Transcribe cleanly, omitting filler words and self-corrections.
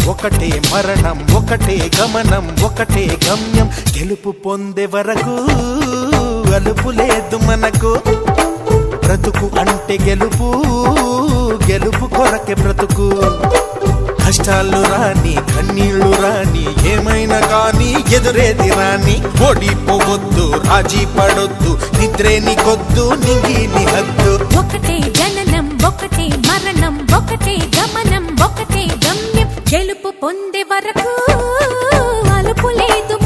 ఒకటే మరణం, ఒకటే గమనం, ఒకటే గమ్యం. గెలుపు పొందే వరకు అలుపు లేదు మనకు. బ్రతుకు అంటే గెలుపు, గెలుపు కొరకే బ్రతుకు. కష్టాలు రాని, కన్నీళ్లు రాని, ఏమైనా కానీ ఎదురేది రాని. ఓడిపోవద్దు, రాజీ పడొద్దు, నిద్రే నీకొద్దు, నింగి నీ హద్దు. ఒకటే జననం, ఒకటే మరణం, ఒకటే గమనం, ఒకటే గమ్యం. గెలుపు పొందే వరకు అలుపు లేదు